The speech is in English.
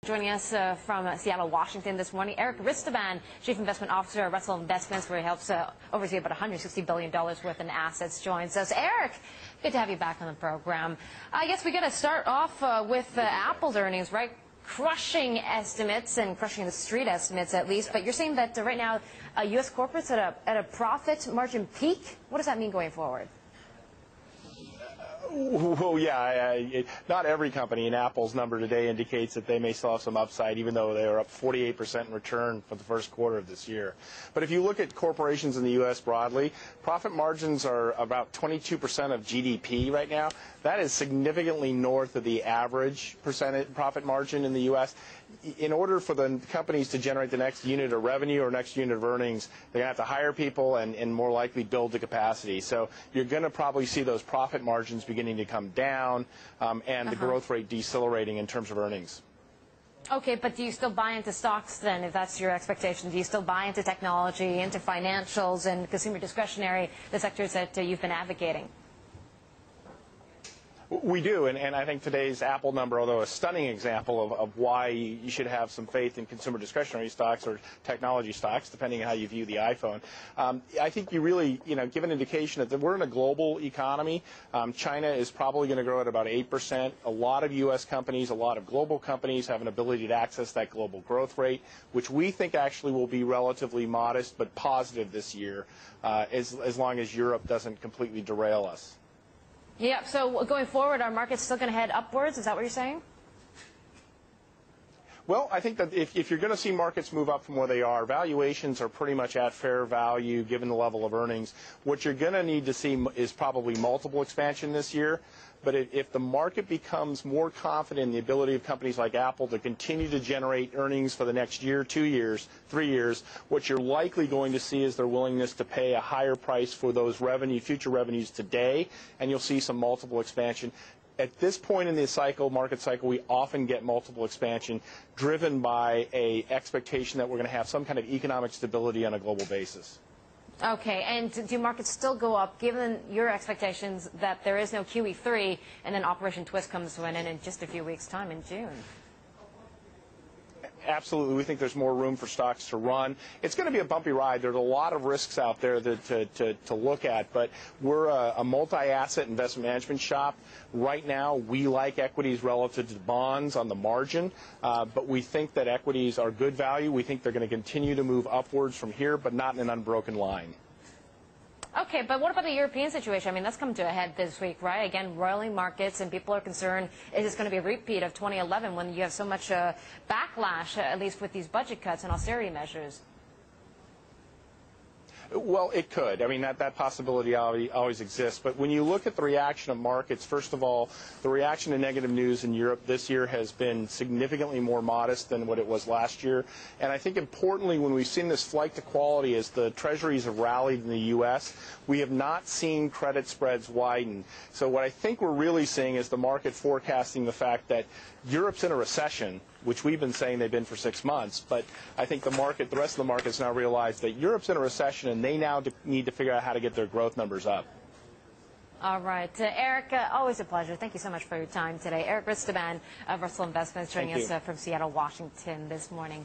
Joining us from Seattle, Washington this morning, Erik Ristuben, Chief Investment Officer at Russell Investments, where he helps oversee about $160 billion worth in assets, joins us. Erik, good to have you back on the program. I guess we got to start off with Apple's earnings, right? Crushing estimates and crushing the street estimates, at least. But you're saying that right now, U.S. corporates at a profit margin peak. What does that mean going forward? Well, yeah, not every company, and Apple's number today indicates that they may still have some upside, even though they are up 48% in return for the first quarter of this year. But if you look at corporations in the U.S. broadly, profit margins are about 22% of GDP right now. That is significantly north of the average percentage profit margin in the U.S. In order for the companies to generate the next unit of revenue or next unit of earnings, they're going to have to hire people and more likely build the capacity. So you're going to probably see those profit margins beginning to come down and the growth rate decelerating in terms of earnings. Okay, but do you still buy into stocks then, if that's your expectation? Do you still buy into technology, into financials and consumer discretionary, the sectors that you've been advocating? We do, and I think today's Apple number, although a stunning example of why you should have some faith in consumer discretionary stocks or technology stocks, depending on how you view the iPhone, I think you really, give an indication that we're in a global economy. China is probably going to grow at about 8%. A lot of U.S. companies, a lot of global companies have an ability to access that global growth rate, which we think actually will be relatively modest but positive this year, as long as Europe doesn't completely derail us. Yeah, so going forward, are markets still going to head upwards? Is that what you're saying? Well, I think that if you're going to see markets move up from where they are, valuations are pretty much at fair value given the level of earnings. What you're going to need to see is probably multiple expansion this year. But if the market becomes more confident in the ability of companies like Apple to continue to generate earnings for the next year, 2 years, 3 years, what you're likely going to see is their willingness to pay a higher price for those future revenues today, and you'll see some multiple expansion. At this point in the market cycle, we often get multiple expansion driven by an expectation that we're going to have some kind of economic stability on a global basis. Okay, and do markets still go up, given your expectations that there is no QE3 and then Operation Twist comes to an end in just a few weeks' time in June? Absolutely. We think there's more room for stocks to run. It's going to be a bumpy ride. There's a lot of risks out there to look at, but we're a multi-asset investment management shop. Right now, we like equities relative to bonds on the margin, but we think that equities are good value. We think they're going to continue to move upwards from here, but not in an unbroken line. Okay, but what about the European situation? I mean, that's come to a head this week, right? Again, roiling markets, and people are concerned, is this going to be a repeat of 2011 when you have so much backlash, at least with these budget cuts and austerity measures? Well, it could. I mean, that possibility always exists. But when you look at the reaction of markets, first of all, the reaction to negative news in Europe this year has been significantly more modest than what it was last year. And I think importantly, when we've seen this flight to quality as the treasuries have rallied in the U.S., we have not seen credit spreads widen. So what I think we're really seeing is the market forecasting the fact that Europe's in a recession, which we've been saying they've been for 6 months. But I think the rest of the markets now realize that Europe's in a recession, and they now need to figure out how to get their growth numbers up. All right. Erik, always a pleasure. Thank you so much for your time today. Erik Ristuben of Russell Investments joining us from Seattle, Washington this morning.